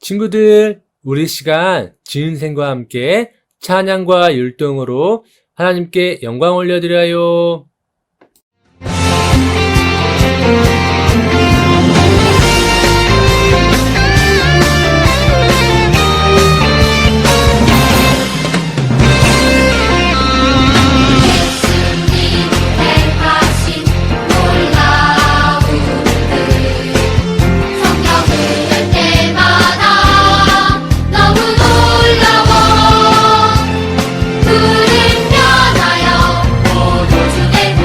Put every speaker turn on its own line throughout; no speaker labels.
친구들, 우리 시간 지은생과 함께 찬양과 율동으로 하나님께 영광 올려드려요.
구름 변하여 포도주에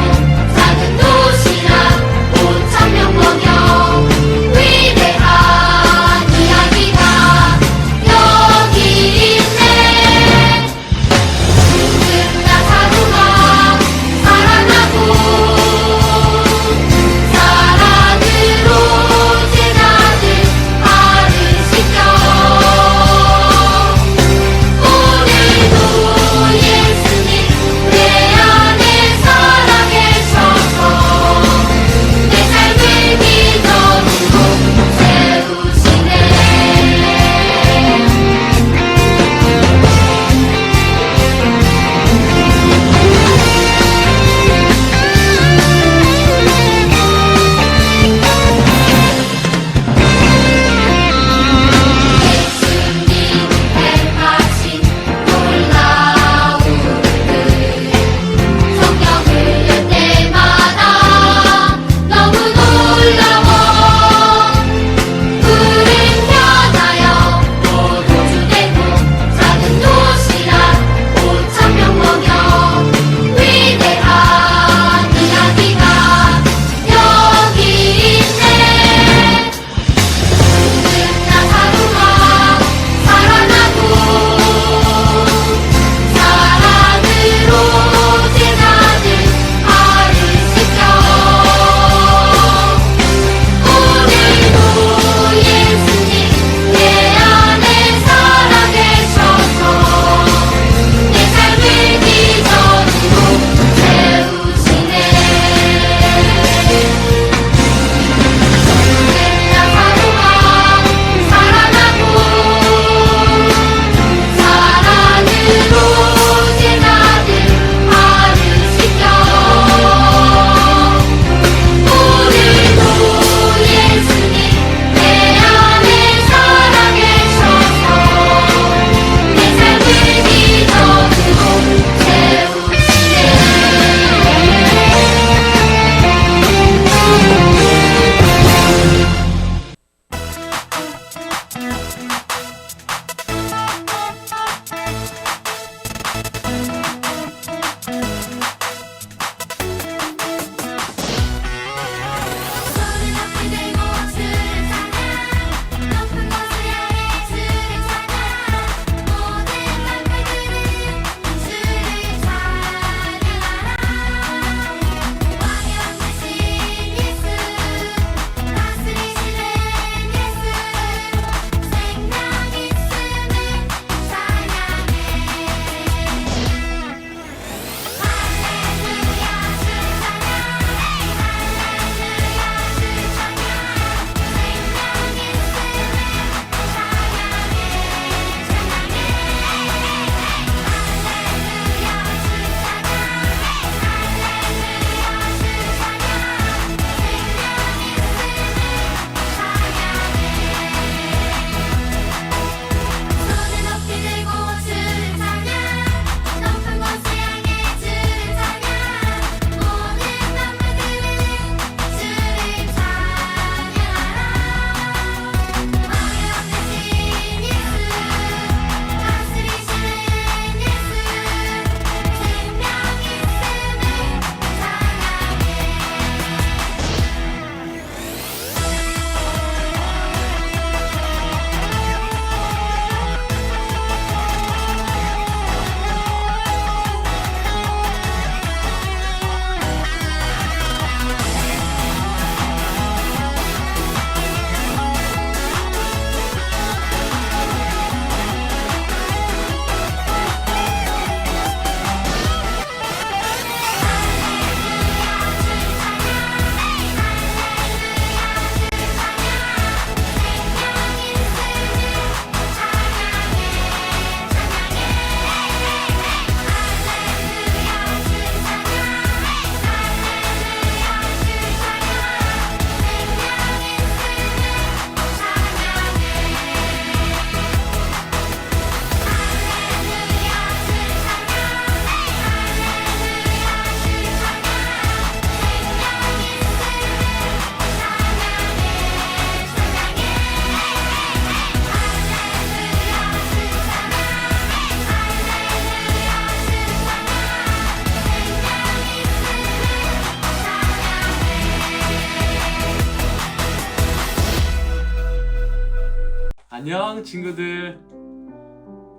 안녕 친구들.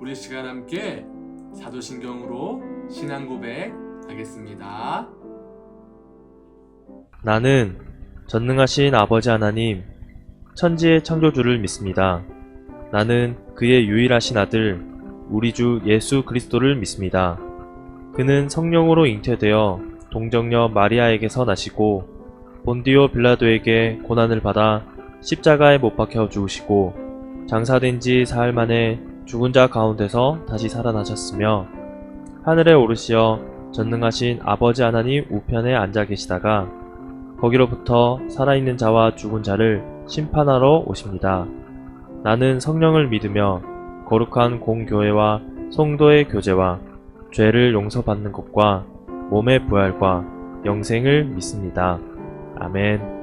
우리 시간 함께 사도신경으로 신앙 고백 하겠습니다.
나는 전능하신 아버지 하나님, 천지의 창조주를 믿습니다. 나는 그의 유일하신 아들, 우리 주 예수 그리스도를 믿습니다. 그는 성령으로 잉태되어 동정녀 마리아에게서 나시고 본디오 빌라도에게 고난을 받아 십자가에 못 박혀 죽으시고 장사된 지 사흘 만에 죽은 자 가운데서 다시 살아나셨으며 하늘에 오르시어 전능하신 아버지 하나님 우편에 앉아 계시다가 거기로부터 살아있는 자와 죽은 자를 심판하러 오십니다. 나는 성령을 믿으며 거룩한 공교회와 성도의 교제와 죄를 용서받는 것과 몸의 부활과 영생을 믿습니다. 아멘.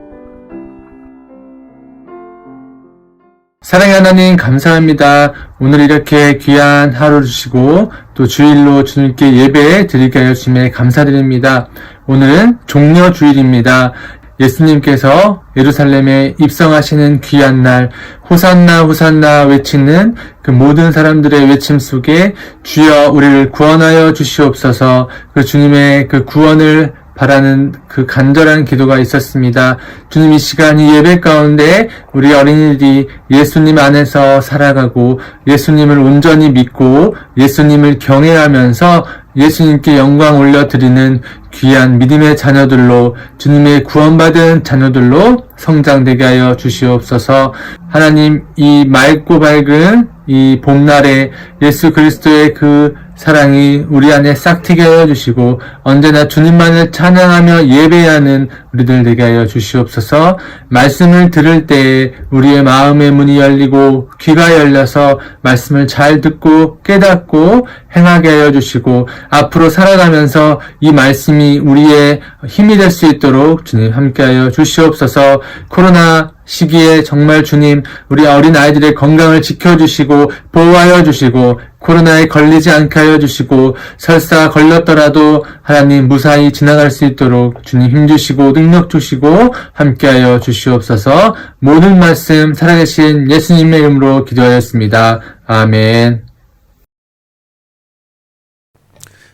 사랑의 하나님 감사합니다. 오늘 이렇게 귀한 하루 주시고 또 주일로 주님께 예배 드리게 하여 주심에 감사드립니다. 오늘은 종려 주일입니다. 예수님께서 예루살렘에 입성하시는 귀한 날, 호산나 호산나 외치는 그 모든 사람들의 외침 속에 주여 우리를 구원하여 주시옵소서, 그 주님의 그 구원을 바라는 그 간절한 기도가 있었습니다. 주님, 이 시간 이 예배 가운데 우리 어린이들이 예수님 안에서 살아가고 예수님을 온전히 믿고 예수님을 경외하면서 예수님께 영광 올려드리는 귀한 믿음의 자녀들로, 주님의 구원받은 자녀들로 성장되게 하여 주시옵소서. 하나님, 이 맑고 밝은 이 봄날에 예수 그리스도의 그 사랑이 우리 안에 싹트게 하여 주시고 언제나 주님만을 찬양하며 예배하는 우리들 되게 하여 주시옵소서. 말씀을 들을 때에 우리의 마음의 문이 열리고 귀가 열려서 말씀을 잘 듣고 깨닫고 행하게 하여 주시고 앞으로 살아가면서 이 말씀이 우리의 힘이 될 수 있도록 주님 함께하여 주시옵소서. 코로나 시기에 정말 주님, 우리 어린 아이들의 건강을 지켜주시고 보호하여 주시고 코로나에 걸리지 않게 하여 주시고 설사 걸렸더라도 하나님 무사히 지나갈 수 있도록 주님 힘주시고 능력 주시고 함께하여 주시옵소서. 모든 말씀 살아계신 예수님의 이름으로 기도하였습니다. 아멘.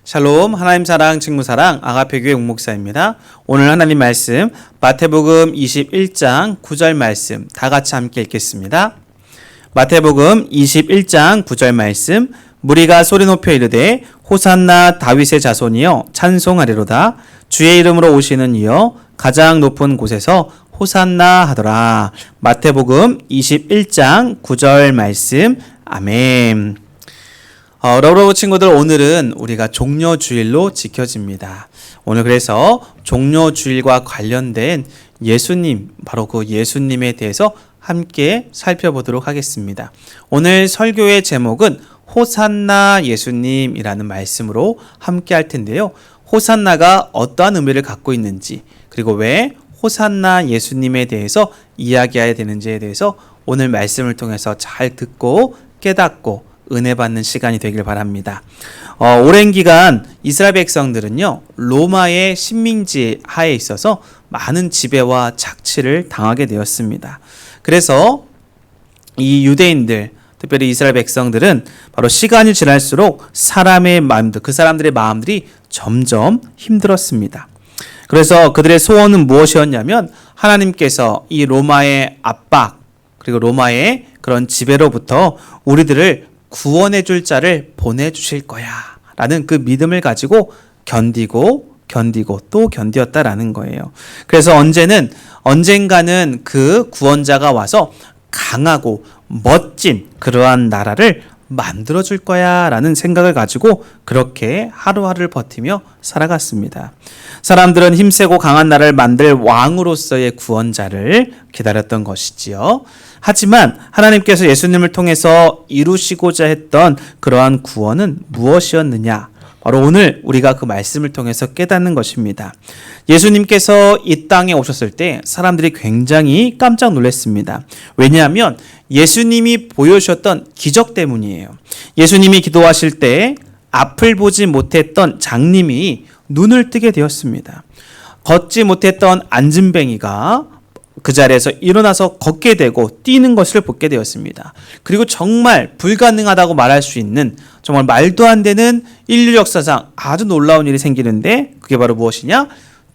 샬롬, 하나님 사랑, 친구 사랑, 아가페교회 웅목사입니다. 오늘 하나님 말씀 마태복음 21장 9절 말씀 다 같이 함께 읽겠습니다. 마태복음 21장 9절 말씀, 무리가 소리 높여 이르되 호산나 다윗의 자손이여 찬송하리로다. 주의 이름으로 오시는 이여 가장 높은 곳에서 호산나 하더라. 마태복음 21장 9절 말씀. 아멘. 러브러브 친구들, 오늘은 우리가 종려주일로 지켜집니다. 오늘 그래서 종려주일과 관련된 예수님, 바로 그 예수님에 대해서 함께 살펴보도록 하겠습니다. 오늘 설교의 제목은 호산나 예수님이라는 말씀으로 함께 할 텐데요. 호산나가 어떠한 의미를 갖고 있는지, 그리고 왜 호산나 예수님에 대해서 이야기해야 되는지에 대해서 오늘 말씀을 통해서 잘 듣고 깨닫고 은혜 받는 시간이 되길 바랍니다. 오랜 기간 이스라엘 백성들은요, 로마의 식민지 하에 있어서 많은 지배와 착취를 당하게 되었습니다. 그래서 이 유대인들, 특별히 이스라엘 백성들은 바로 시간이 지날수록 사람의 마음들, 그 사람들의 마음들이 점점 힘들었습니다. 그래서 그들의 소원은 무엇이었냐면 하나님께서 이 로마의 압박, 그리고 로마의 그런 지배로부터 우리들을 구원해 줄 자를 보내주실 거야 라는 그 믿음을 가지고 견디고 또 견디었다라는 거예요. 그래서 언젠가는 그 구원자가 와서 강하고 멋진 그러한 나라를 만들어 줄 거야 라는 생각을 가지고 그렇게 하루하루를 버티며 살아갔습니다. 사람들은 힘세고 강한 나라를 만들 왕으로서의 구원자를 기다렸던 것이지요. 하지만 하나님께서 예수님을 통해서 이루시고자 했던 그러한 구원은 무엇이었느냐? 바로 오늘 우리가 그 말씀을 통해서 깨닫는 것입니다. 예수님께서 이 땅에 오셨을 때 사람들이 굉장히 깜짝 놀랐습니다. 왜냐하면 예수님이 보여주셨던 기적 때문이에요. 예수님이 기도하실 때 앞을 보지 못했던 장님이 눈을 뜨게 되었습니다. 걷지 못했던 안진뱅이가 그 자리에서 일어나서 걷게 되고 뛰는 것을 보게 되었습니다. 그리고 정말 불가능하다고 말할 수 있는 정말 말도 안 되는 인류 역사상 아주 놀라운 일이 생기는데 그게 바로 무엇이냐?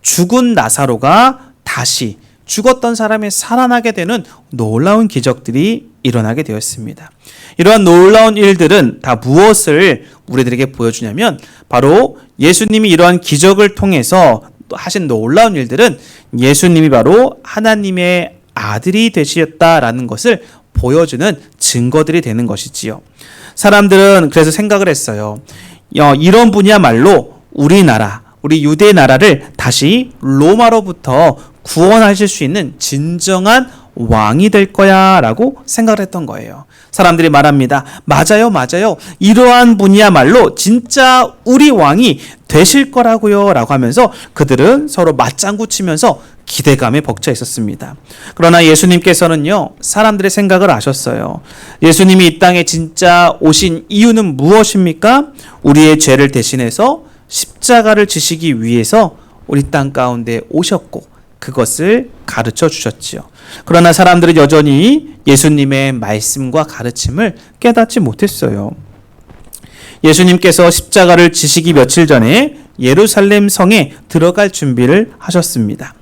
죽은 나사로가 다시 죽었던 사람이 살아나게 되는 놀라운 기적들이 일어나게 되었습니다. 이러한 놀라운 일들은 다 무엇을 우리들에게 보여주냐면 바로 예수님이 이러한 기적을 통해서 하신 놀라운 일들은 예수님이 바로 하나님의 아들이 되셨다라는 것을 보여주는 증거들이 되는 것이지요. 사람들은 그래서 생각을 했어요. 이런 분이야말로 우리 유대 나라를 다시 로마로부터 구원하실 수 있는 진정한 왕이 될 거야 라고 생각을 했던 거예요. 사람들이 말합니다. 맞아요. 이러한 분이야말로 진짜 우리 왕이 되실 거라고요 라고 하면서 그들은 서로 맞장구 치면서 기대감에 벅차 있었습니다. 그러나 예수님께서는요, 사람들의 생각을 아셨어요. 예수님이 이 땅에 진짜 오신 이유는 무엇입니까? 우리의 죄를 대신해서 십자가를 지시기 위해서 우리 땅 가운데 오셨고 그것을 가르쳐 주셨지요. 그러나 사람들은 여전히 예수님의 말씀과 가르침을 깨닫지 못했어요. 예수님께서 십자가를 지시기 며칠 전에 예루살렘 성에 들어갈 준비를 하셨습니다.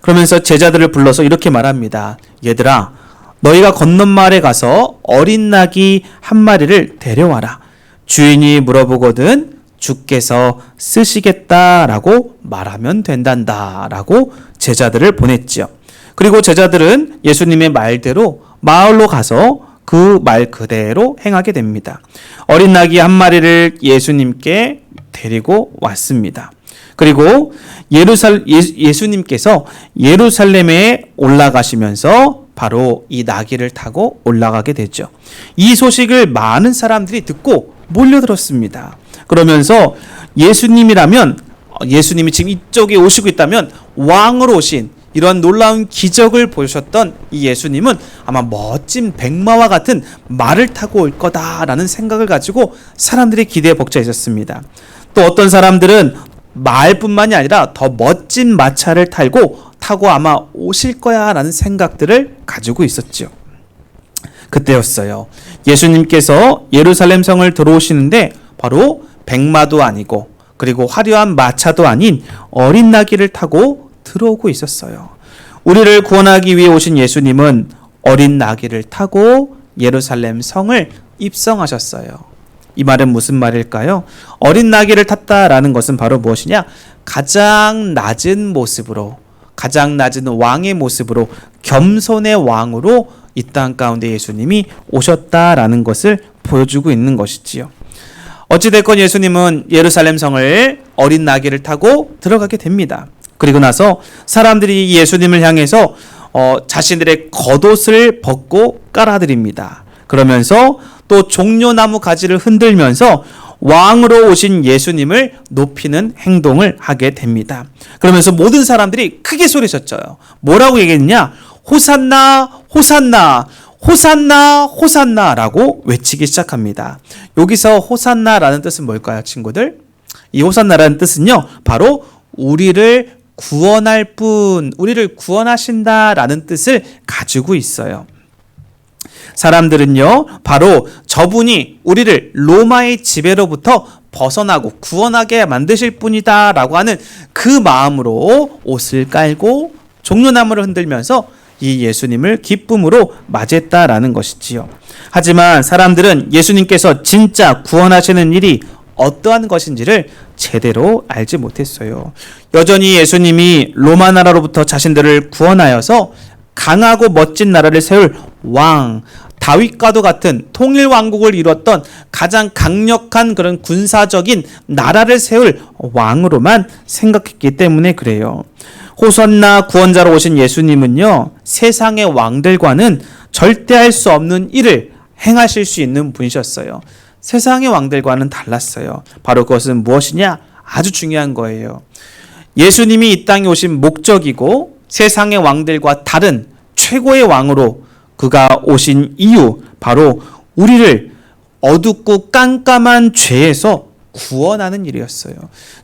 그러면서 제자들을 불러서 이렇게 말합니다. 얘들아, 너희가 건너마을에 가서 어린 낙이 한 마리를 데려와라. 주인이 물어보거든 주께서 쓰시겠다라고 말하면 된단다라고 제자들을 보냈지요. 그리고 제자들은 예수님의 말대로 마을로 가서 그 말 그대로 행하게 됩니다. 어린 낙이 한 마리를 예수님께 데리고 왔습니다. 그리고 예수님께서 예루살렘에 올라가시면서 바로 이 나귀를 타고 올라가게 되죠. 이 소식을 많은 사람들이 듣고 몰려들었습니다. 그러면서 예수님이 지금 이쪽에 오시고 있다면 왕으로 오신 이런 놀라운 기적을 보셨던 이 예수님은 아마 멋진 백마와 같은 말을 타고 올 거다라는 생각을 가지고 사람들의 기대에 벅차 있었습니다. 또 어떤 사람들은 말뿐만이 아니라 더 멋진 마차를 타고 아마 오실 거야라는 생각들을 가지고 있었죠. 그때였어요. 예수님께서 예루살렘 성을 들어오시는데 바로 백마도 아니고 그리고 화려한 마차도 아닌 어린 나귀를 타고 들어오고 있었어요. 우리를 구원하기 위해 오신 예수님은 어린 나귀를 타고 예루살렘 성을 입성하셨어요. 이 말은 무슨 말일까요? 어린 나귀를 탔다라는 것은 바로 무엇이냐? 가장 낮은 왕의 모습으로 겸손의 왕으로 이 땅 가운데 예수님이 오셨다라는 것을 보여주고 있는 것이지요. 어찌됐건 예수님은 예루살렘 성을 어린 나귀를 타고 들어가게 됩니다. 그리고 나서 사람들이 예수님을 향해서 자신들의 겉옷을 벗고 깔아드립니다. 그러면서 또 종려나무 가지를 흔들면서 왕으로 오신 예수님을 높이는 행동을 하게 됩니다. 그러면서 모든 사람들이 크게 소리쳤죠. 뭐라고 얘기했냐? 호산나, 호산나, 호산나, 호산나라고 외치기 시작합니다. 여기서 호산나라는 뜻은 뭘까요, 친구들? 이 호산나라는 뜻은요, 바로 우리를 구원할 분, 우리를 구원하신다라는 뜻을 가지고 있어요. 사람들은요, 바로 저분이 우리를 로마의 지배로부터 벗어나고 구원하게 만드실 분이다라고 하는 그 마음으로 옷을 깔고 종려나무를 흔들면서 이 예수님을 기쁨으로 맞이했다라는 것이지요. 하지만 사람들은 예수님께서 진짜 구원하시는 일이 어떠한 것인지를 제대로 알지 못했어요. 여전히 예수님이 로마 나라로부터 자신들을 구원하여서 강하고 멋진 나라를 세울 왕, 다윗과도 같은 통일 왕국을 이뤘던 가장 강력한 그런 군사적인 나라를 세울 왕으로만 생각했기 때문에 그래요. 호산나 구원자로 오신 예수님은요, 세상의 왕들과는 절대 할 수 없는 일을 행하실 수 있는 분이셨어요. 세상의 왕들과는 달랐어요. 바로 그것은 무엇이냐? 아주 중요한 거예요. 예수님이 이 땅에 오신 목적이고 세상의 왕들과 다른 최고의 왕으로 그가 오신 이유, 바로 우리를 어둡고 깜깜한 죄에서 구원하는 일이었어요.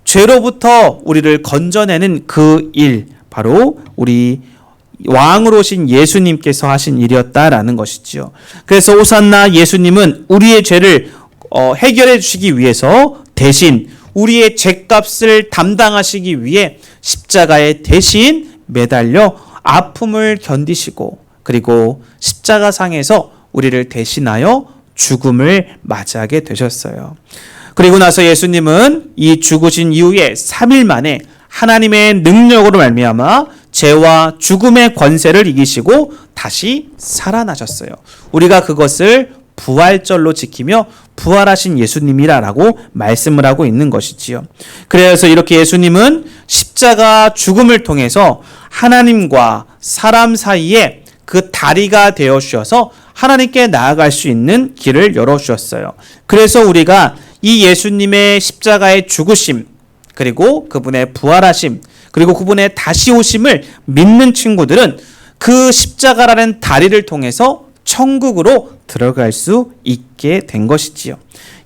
죄로부터 우리를 건져내는 그 일, 바로 우리 왕으로 오신 예수님께서 하신 일이었다라는 것이지요. 그래서 호산나 예수님은 우리의 죄를 해결해 주시기 위해서 대신 우리의 죄값을 담당하시기 위해 십자가에 대신 매달려 아픔을 견디시고 그리고 십자가상에서 우리를 대신하여 죽음을 맞이하게 되셨어요. 그리고 나서 예수님은 이 죽으신 이후에 3일 만에 하나님의 능력으로 말미암아 죄와 죽음의 권세를 이기시고 다시 살아나셨어요. 우리가 그것을 부활절로 지키며 부활하신 예수님이라고 말씀을 하고 있는 것이지요. 그래서 이렇게 예수님은 십자가 죽음을 통해서 하나님과 사람 사이에 그 다리가 되어 주셔서 하나님께 나아갈 수 있는 길을 열어 주셨어요. 그래서 우리가 이 예수님의 십자가의 죽으심, 그리고 그분의 부활하심, 그리고 그분의 다시 오심을 믿는 친구들은 그 십자가라는 다리를 통해서 천국으로 들어갈 수 있게 된 것이지요.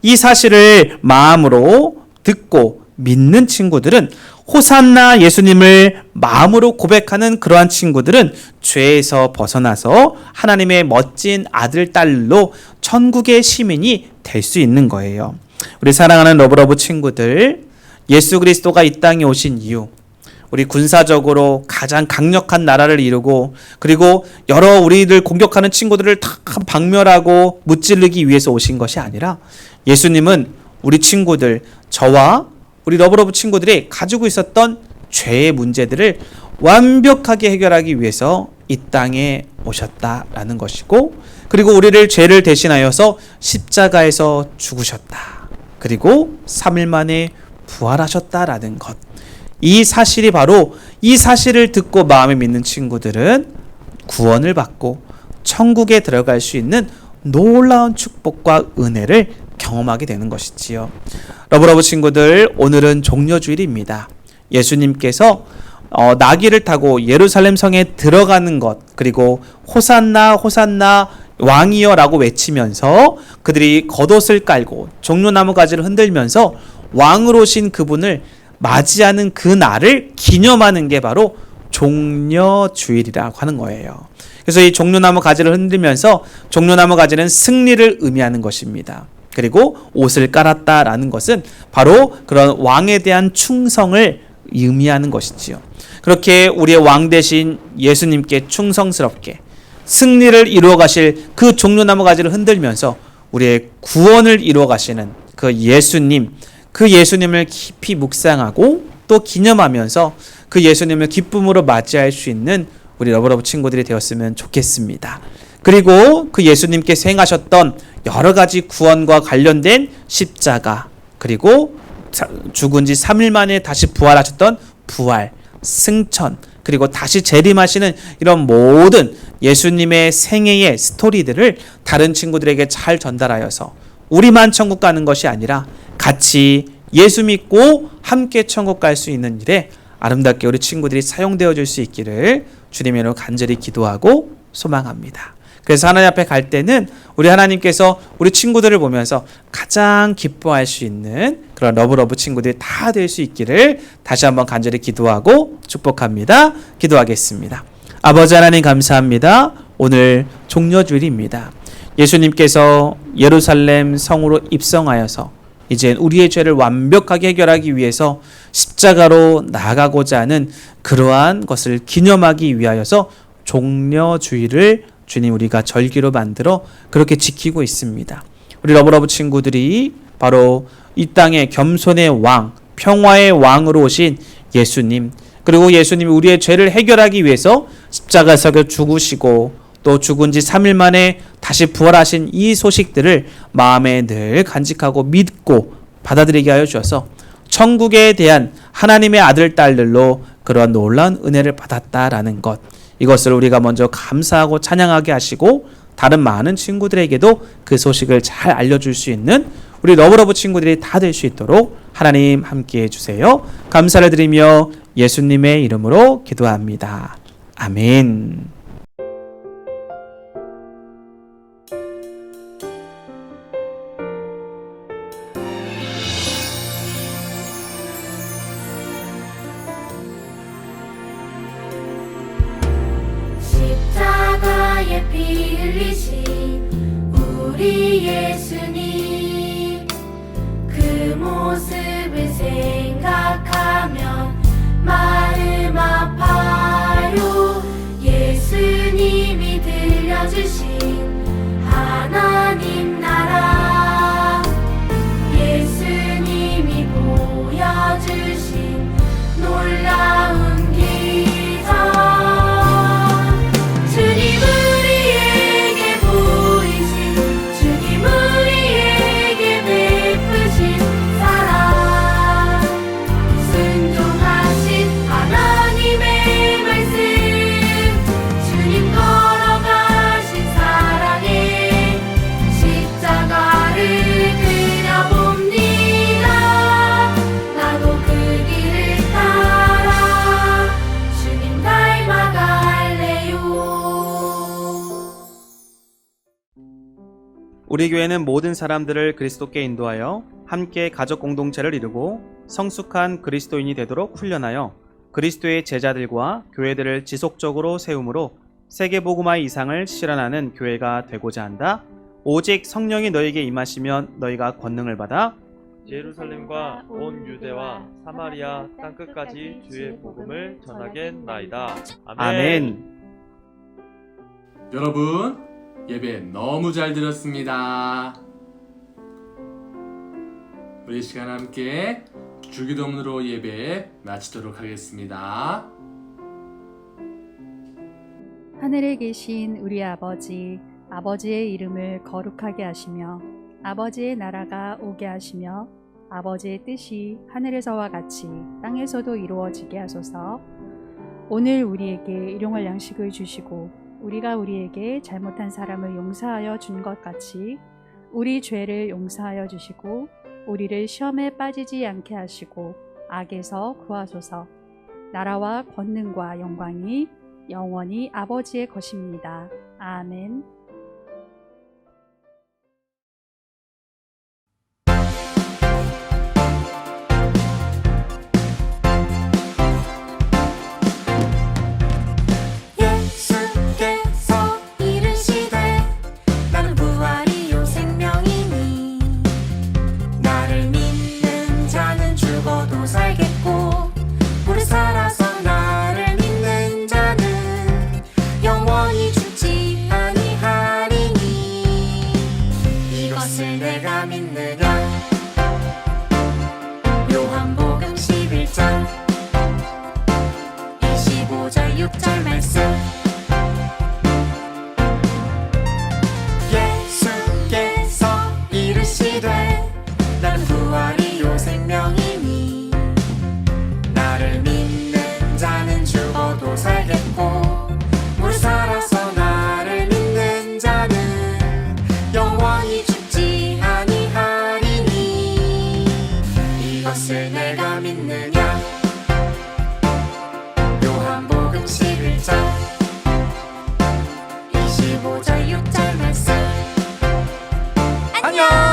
이 사실을 마음으로 듣고 믿는 친구들은 호산나 예수님을 마음으로 고백하는 그러한 친구들은 죄에서 벗어나서 하나님의 멋진 아들, 딸로 천국의 시민이 될 수 있는 거예요. 우리 사랑하는 러브러브 친구들, 예수 그리스도가 이 땅에 오신 이유, 우리 군사적으로 가장 강력한 나라를 이루고 그리고 여러 우리들 공격하는 친구들을 다 박멸하고 무찌르기 위해서 오신 것이 아니라 예수님은 우리 친구들, 저와 우리 러브러브 친구들이 가지고 있었던 죄의 문제들을 완벽하게 해결하기 위해서 이 땅에 오셨다라는 것이고, 그리고 우리를 죄를 대신하여서 십자가에서 죽으셨다. 그리고 3일 만에 부활하셨다라는 것. 이 사실이 바로, 이 사실을 듣고 마음에 믿는 친구들은 구원을 받고 천국에 들어갈 수 있는 놀라운 축복과 은혜를 경험하게 되는 것이지요. 러브러브 친구들, 오늘은 종려주일입니다. 예수님께서 나귀를 타고 예루살렘 성에 들어가는 것, 그리고 호산나 호산나 왕이여 라고 외치면서 그들이 겉옷을 깔고 종려나무 가지를 흔들면서 왕으로 오신 그분을 맞이하는 그 날을 기념하는 게 바로 종려주일이라고 하는 거예요. 그래서 이 종려나무 가지를 흔들면서, 종려나무 가지는 승리를 의미하는 것입니다. 그리고 옷을 깔았다라는 것은 바로 그런 왕에 대한 충성을 의미하는 것이지요. 그렇게 우리의 왕 대신 예수님께 충성스럽게 승리를 이루어 가실 그 종려나무 가지를 흔들면서 우리의 구원을 이루어 가시는 그 예수님, 그 예수님을 깊이 묵상하고 또 기념하면서 그 예수님을 기쁨으로 맞이할 수 있는 우리 러브러브 친구들이 되었으면 좋겠습니다. 그리고 그 예수님께서 행하셨던 여러 가지 구원과 관련된 십자가, 그리고 죽은 지 3일 만에 다시 부활하셨던 부활, 승천, 그리고 다시 재림하시는 이런 모든 예수님의 생애의 스토리들을 다른 친구들에게 잘 전달하여서 우리만 천국 가는 것이 아니라 같이 예수 믿고 함께 천국 갈 수 있는 일에 아름답게 우리 친구들이 사용되어 줄 수 있기를 주님의 이름으로 간절히 기도하고 소망합니다. 그래서 하나님 앞에 갈 때는 우리 하나님께서 우리 친구들을 보면서 가장 기뻐할 수 있는 그런 러브러브 친구들이 다 될 수 있기를 다시 한번 간절히 기도하고 축복합니다. 기도하겠습니다. 아버지 하나님 감사합니다. 오늘 종려주일입니다. 예수님께서 예루살렘 성으로 입성하여서 이제 우리의 죄를 완벽하게 해결하기 위해서 십자가로 나아가고자 하는 그러한 것을 기념하기 위하여서 종려주일을 주님 우리가 절기로 만들어 그렇게 지키고 있습니다. 우리 러브러브 친구들이 바로 이 땅의 겸손의 왕, 평화의 왕으로 오신 예수님, 그리고 예수님이 우리의 죄를 해결하기 위해서 십자가에서 죽으시고 또 죽은 지 3일 만에 다시 부활하신 이 소식들을 마음에 늘 간직하고 믿고 받아들이게 하여 주셔서 천국에 대한 하나님의 아들, 딸들로 그러한 놀라운 은혜를 받았다라는 것, 이것을 우리가 먼저 감사하고 찬양하게 하시고 다른 많은 친구들에게도 그 소식을 잘 알려줄 수 있는 우리 러브러브 친구들이 다 될 수 있도록 하나님 함께해 주세요. 감사를 드리며 예수님의 이름으로 기도합니다. 아멘. 우리 교회는 모든 사람들을 그리스도께 인도하여 함께 가족 공동체를 이루고 성숙한 그리스도인이 되도록 훈련하여 그리스도의 제자들과 교회들을 지속적으로 세움으로 세계복음화의 이상을 실현하는 교회가 되고자 한다. 오직 성령이 너에게 임하시면 너희가 권능을 받아
예루살렘과 온 유대와 사마리아 땅끝까지 주의 복음을 전하겠나이다.
아멘.
여러분, 예배 너무 잘 드렸습니다. 우리 시간 함께 주기도문으로 예배 마치도록 하겠습니다.
하늘에 계신 우리 아버지, 아버지의 이름을 거룩하게 하시며 아버지의 나라가 오게 하시며 아버지의 뜻이 하늘에서와 같이 땅에서도 이루어지게 하소서. 오늘 우리에게 일용할 양식을 주시고 우리가 우리에게 잘못한 사람을 용서하여 준 것 같이 우리 죄를 용서하여 주시고 우리를 시험에 빠지지 않게 하시고 악에서 구하소서. 나라와 권능과 영광이 영원히 아버지의 것입니다. 아멘.
예수께서 이르시되 나는 부활이요 생명이니 나를 믿는 자는 죽어도 살겠고 무릇 살아서 나를 믿는 자는 영원히 죽지 아니하리니 이것을 내가 믿느냐. 요한복음 11장 25절 6절 말씀. 예수께서 이르시되 나는 부활이요 생명이니 나를 믿는 자는 죽어도 살겠고 무릇 살아서 나를 믿는 자는 영원히 죽지 아니하리니 이것을 내가 믿느냐. 요한복음 11장 25절 6절 말씀. 안녕.